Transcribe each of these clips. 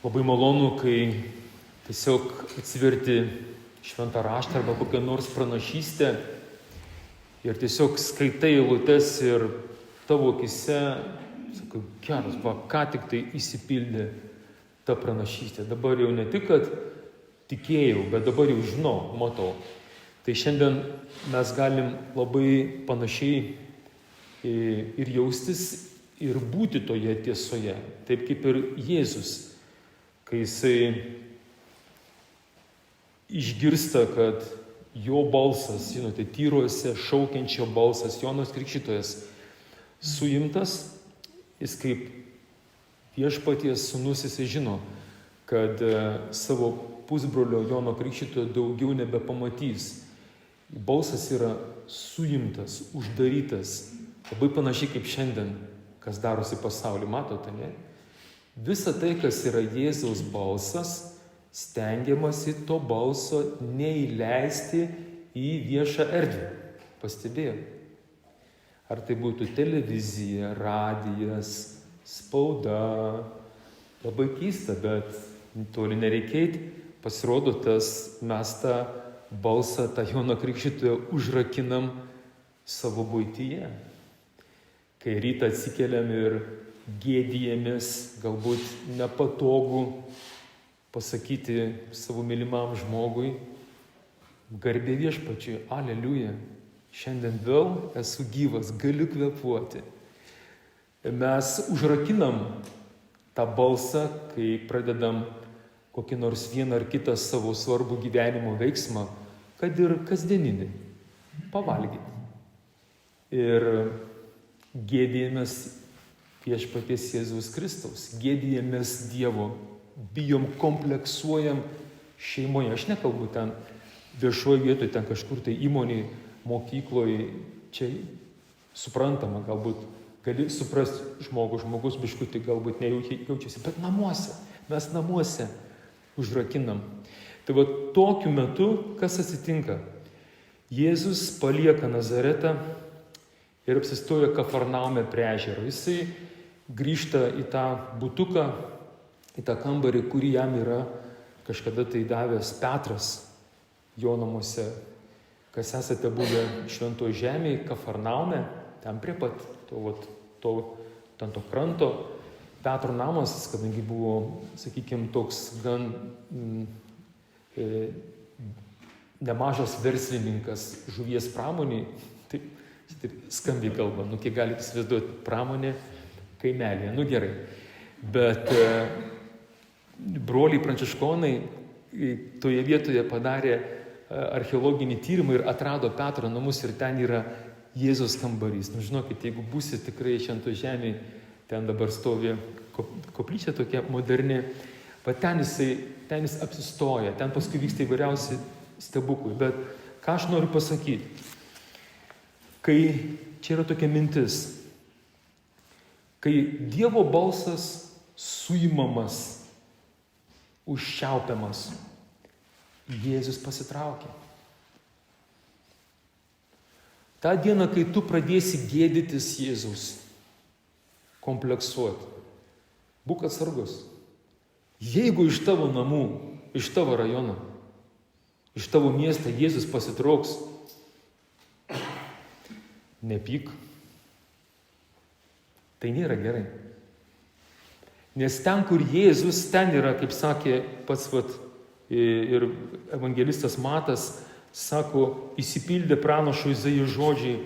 Labai malonu, kai tiesiog atsiverti šventą raštą arba kokią nors pranašystę ir tiesiog skaitai eilutes ir tavo akise, sakai, geras, ką tik tai įsipildė ta pranašystė. Dabar jau ne tik, kad tikėjau, bet dabar jau žinau, matau. Tai šiandien mes galim labai panašiai ir jaustis, ir būti toje tiesoje, taip kaip ir Jėzus. Kai jisai išgirsta, kad jo balsas, žinote, tyruose šaukiančio balsas, Jonas Krikštytojas suimtas, jis kaip viešpaties sūnus, jisai žino, kad savo pusbrolio Jono Krikštytojo daugiau nebepamatys. Balsas yra suimtas, uždarytas, labai panašiai kaip šiandien, kas darosi pasaulyje, matote, ne? Visa tai, kas yra Jėzaus balsas, stengiamasi to balso neįleisti į viešą erdvę. Pastebėjau? Ar tai būtų televizija, radijas, spauda. Labai keista, bet toli nereikėti. Pasirodo, mes tą balsą, tą Jono Krikštytoją užrakinam savo buityje. Kai rytą atsikeliam ir gėdijamės, galbūt nepatogu pasakyti savo mylimam žmogui, garbė viešpačiui, aleliuja, šiandien vėl esu gyvas, galiu kvėpuoti. Mes užrakinam tą balsą, kai pradedam kokį nors vieną ar kitą savo svarbų gyvenimo veiksmą, kad ir kasdieninį, pavalgyti. Ir gėdijamės viešpaties Jėzaus Kristaus, gėdijamės Dievo, bijom, kompleksuojam šeimoje. Aš nekalbu ten viešoje vietoje, ten kažkur tai įmonėje, mokykloje, čia suprantama, galbūt gali suprasti žmogus biškutį galbūt nejaukiai jaučiasi, bet namuose, mes namuose užrakinam. Tai va tokiu metu, kas atsitinka? Jėzus palieka Nazaretą ir apsistoja Kafarnaume prie ežero. Jisai grįžta į tą butuką, į tą kambarį, kurį jam yra kažkada tai davęs Petras jo namuose. Kas esate buvę Šventoje žemėje, Kafarnaume, ten prie pat to kranto. Petro namas, kadangi buvo, sakykime, toks gan nemažas verslininkas žuvies pramoniai, taip skambiai kalba, kiek galite įsivaizduoti pramonė kaimelėje, gerai. Bet broliai pranciškonai toje vietoje padarė archeologinį tyrimą ir atrado Petro namus ir ten yra Jėzaus kambarys. Žinokit, jeigu būsit tikrai Šventoje žemėje, ten dabar stovi koplyčia tokia moderni, bet ten jis apsistoja, ten paskui vyksta įvairiausi stebuklai. Bet ką aš noriu pasakyti? Kai čia yra tokia mintis, kai Dievo balsas suimamas, užčiaupiamas, Jėzus pasitraukia. Ta diena, kai tu pradėsi gėdytis Jėzaus, kompleksuoti, būk atsargus. Jeigu iš tavo namų, iš tavo rajono, iš tavo miestą Jėzus pasitrauks, nepyk. Tai nėra gerai. Nes ten, kur Jėzus, ten yra, kaip sakė pats ir evangelistas Matas, sako, įsipildė pranašo Izaijo žodžiai,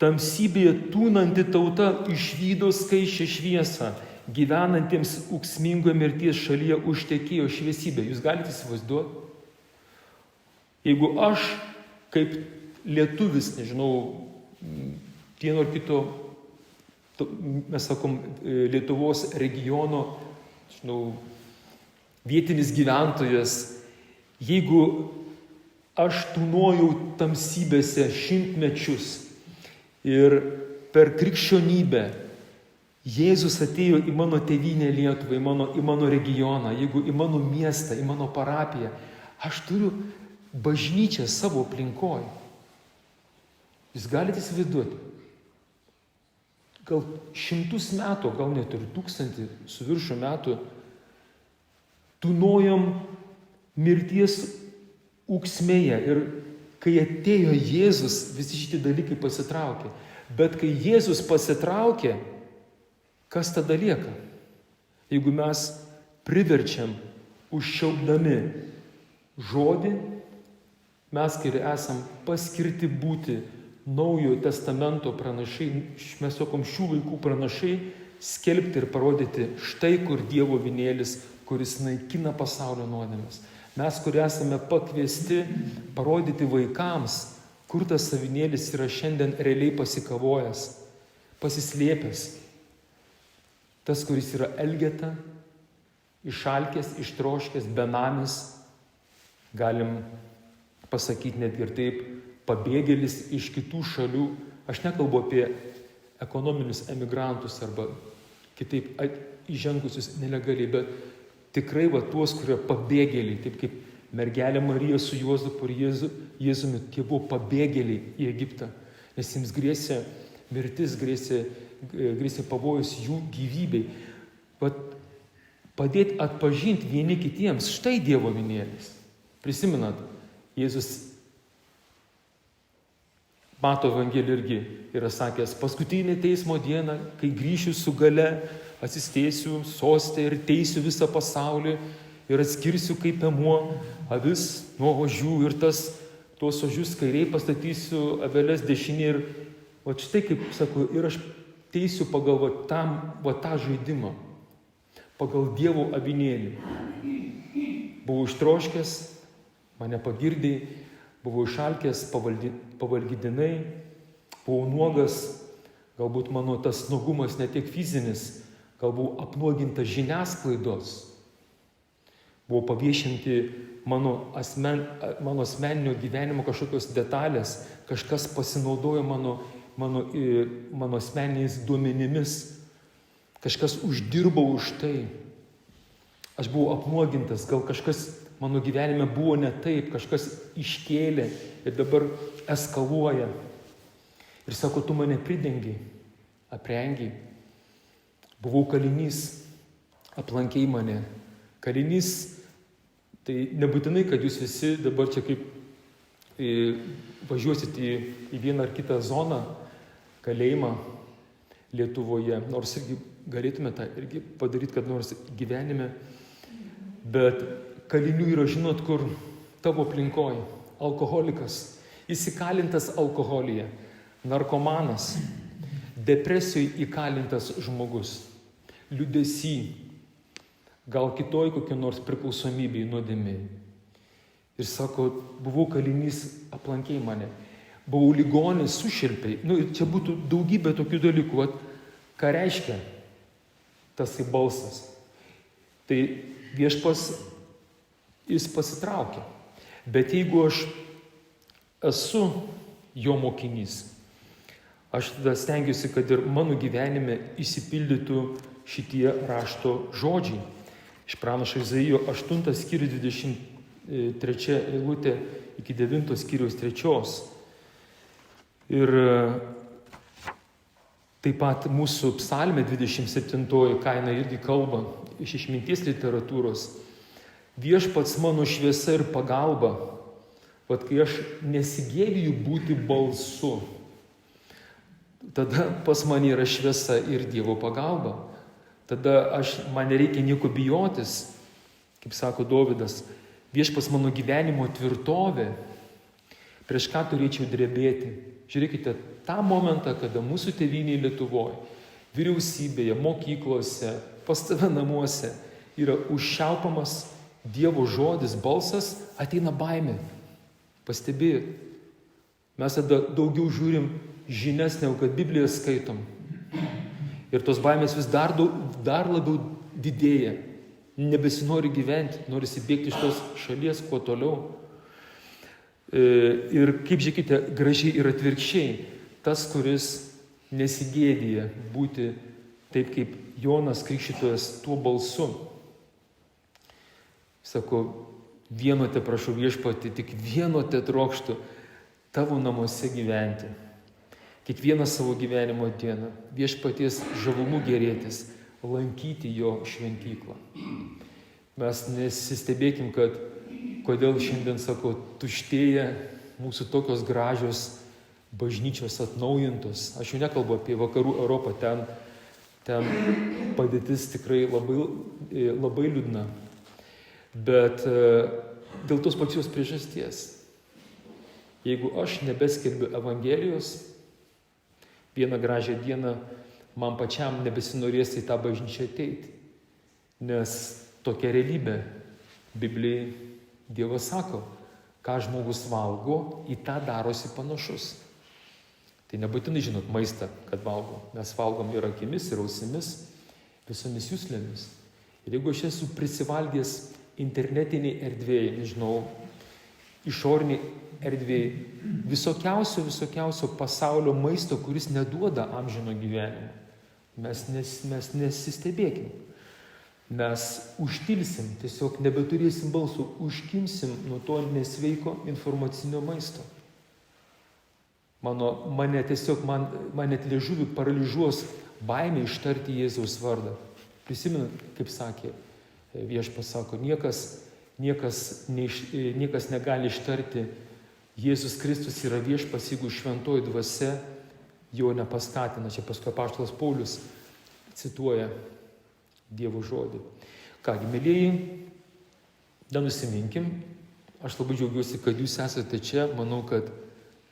tamsybėje tūnanti tauta išvydo skaisčią šviesą, gyvenantiems ūksmingoje mirties šalyje užtekėjo šviesybė. Jūs galite įsivaizduoti? Jeigu aš kaip lietuvis, nežinau, vieno ar kito, mes sakom, Lietuvos regiono, vietinis gyventojas, jeigu aš tūnojau tamsybėse šimtmečius ir per krikščionybę Jėzus atėjo į mano tėvynę Lietuvą, į mano regioną, jeigu į mano miestą, į mano parapiją, aš turiu bažnyčią savo aplinkoje. Jūs galite įsivaizduoti? gal 100 metų, gal net ir 1000 su viršų metų tūnojom mirties ūksmėje. Ir kai atėjo Jėzus, visi šitie dalykai pasitraukė. Bet kai Jėzus pasitraukė, kas tada lieka? Jeigu mes priverčiam užčiaupdami žodį, mes, kai esam paskirti būti Naujojo testamento pranašai, mes sakom šių laikų pranašai, skelbti ir parodyti štai kur Dievo avinėlis, kuris naikina pasaulio nuodėmes. Mes, kur esame pakviesti parodyti vaikams, kur tas avinėlis yra šiandien realiai pasikavojęs, pasislėpęs. Tas, kuris yra elgeta, išalkęs, ištroškęs, benamis, galim pasakyti net ir taip, pabėgėlis iš kitų šalių. Aš nekalbu apie ekonominius emigrantus arba kitaip įžengusius nelegaliai, bet tikrai tuos, kurie pabėgėliai, taip kaip mergelė Marija su Juozapu ir Jėzumi, tie buvo pabėgėliai į Egiptą, nes jiems grėsė mirtis, grėsė pavojus jų gyvybei. Padėti atpažinti vieni kitiems, štai Dievo avinėlis. Prisimenat, Jėzus Mato Evangelija irgi yra sakęs, paskutinė teismo diena, kai grįšiu su gale, atsistėsiu sostę ir teisiu visą pasaulį ir atskirsiu kaip piemuo avis nuo ožių ir tuos ožius kairiai pastatysiu, aveles dešinėje. Ir štai kaip sakau, ir aš teisiu pagal tą žaidimą, pagal Dievo avinėlį. Buvau ištroškęs, mane pagirdėjai, buvau išalkęs, pavalgydinai, buvau nuogas, galbūt mano tas nuogumas ne tiek fizinis, gal buvau apnuogintas žiniasklaidos, buvo paviešinti mano asmeninio gyvenimo kažkokios detalės, kažkas pasinaudojo mano asmeniniais duomenimis, kažkas uždirbo už tai. Aš buvau apnuogintas, gal kažkas mano gyvenime buvo ne taip, kažkas iškėlė ir dabar eskaluoja. Ir sako, tu mane pridengiai, aprengiai. Buvau kalinys, aplankei mane. Kalinys, tai nebūtinai, kad jūs visi dabar čia kaip važiuosit į vieną ar kitą zoną, kalėjimą Lietuvoje, nors irgi galėtume tą irgi padaryti, kad nors gyvenime, bet kalinių yra, žinot, kur tavo aplinkoj, alkoholikas, įsikalintas alkoholyje, narkomanas, depresijoje įkalintas žmogus, liūdesy, gal kitoj kokia nors priklausomybei, nuodėmei. Ir sako, buvau kalinys, aplankei mane, buvau ligonis, sušelpiai. Ir čia būtų daugybė tokių dalykų, ką reiškia tas balsas. Tai Viešpas, jis pasitraukia. Bet jeigu aš esu jo mokinys, aš tada stengiuosi, kad ir mano gyvenime įsipildytų šitie rašto žodžiai. Iš pranašo Izaijo 8 skyrius 23 eilutė iki 9 skyriaus 3. Ir taip pat mūsų psalmė 27, ką jinai irgi kalba iš išminties literatūros. Viešpats mano šviesa ir pagalba, kai aš nesigėdiju būti balsu, tada pas mane yra šviesa ir Dievo pagalba. Tada man nereikia nieko bijotis, kaip sako Dovydas, viešpats mano gyvenimo tvirtovė, prieš ką turėčiau drebėti. Žiūrėkite, tą momentą, kada mūsų tėvynėje Lietuvoje, vyriausybėje, mokyklose, pas tave namuose yra užšiaupamas Dievo žodis, balsas, ateina baimė. Pastebėjot? Mes tada daugiau žiūrim žinias, negu kad Bibliją skaitom. Ir tos baimės vis dar labiau didėja. Nebesinori gyventi, norisi bėgti iš tos šalies kuo toliau. Ir kaip žiūrėkite, gražiai ir atvirkščiai, tas, kuris nesigėdija būti taip kaip Jonas Krikštytojas tuo balsu. Sako, vieno te prašau Viešpatie, tik vieno te trokštu tavo namuose gyventi. kiekvieną savo gyvenimo dieną viešpaties žavumu gerėtis, lankyti jo šventyklą. Mes nesistebėkim, kad kodėl šiandien, sako, tuštėja mūsų tokios gražios bažnyčios atnaujintos. Aš jau nekalbu apie vakarų Europą, ten padėtis tikrai labai liūdna. Bet dėl tos pačios priežasties, jeigu aš nebeskelbiu Evangelijos, vieną gražią dieną man pačiam nebesinorės į tą bažnyčią ateiti. Nes tokia realybė. Biblijai Dievas sako, ką žmogus valgo, į tą darosi panašus. Tai nebūtinai, žinot, maistą, kad valgo. Mes valgom ir akimis, ir ausimis, visomis juslėmis. Ir jeigu aš esu prisivalgęs internetiniai erdvėjai, nežinau, išoriniai erdvėjai, visokiausio pasaulio maisto, kuris neduoda amžino gyvenimo, mes nesistebėkim. Mes užtilsim, tiesiog nebeturėsim balsų, užkimsim nuo to nesveiko informacinio maisto. Mane net liežuvį paralyžuos baimė ištarti Jėzaus vardą. Prisimenat, kaip sakė Viešpats, sako, niekas negali ištarti Jėzus Kristus yra Viešpats, jeigu šventoji dvasia jo nepaskatina. Čia paskui apaštalas Paulius cituoja Dievo žodį. Kągi, mėlyjeji, nenusiminkim. Aš labai džiaugiuosi, kad jūs esate čia. Manau, kad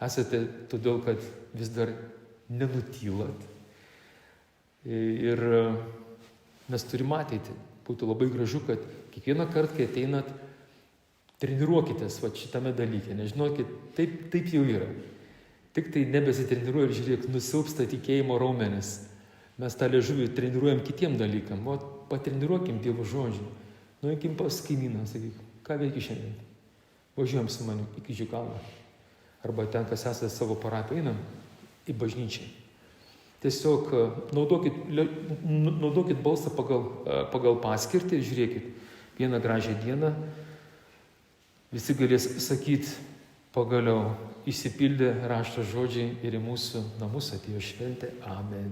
esate todėl, kad vis dar nenutylat. Ir mes turime ateitį. Būtų labai gražu, kad kiekvieną kartą, kai ateinat, treniruokitės šitame dalyke. Nežinokit, taip jau yra. Tik tai nebesitreniruoja ir žiūrėk, nusilpsta tikėjimo raumenis. Mes tą liežuvį treniruojam kitiem dalykam. Patreniruokim Dievo žodžių. Nueikim pas kaimyną, sakyk, ką veiki šiandien? Važiuojam su manim į Kryžių kalną. Arba ten, kas esate savo parapiją, einam į bažnyčią. Tiesiog naudokit balsą pagal paskirtį, žiūrėkit, vieną gražią dieną visi galės sakyti, pagaliau išsipildė rašto žodžiai ir į mūsų namus atėjo šventė. Amen.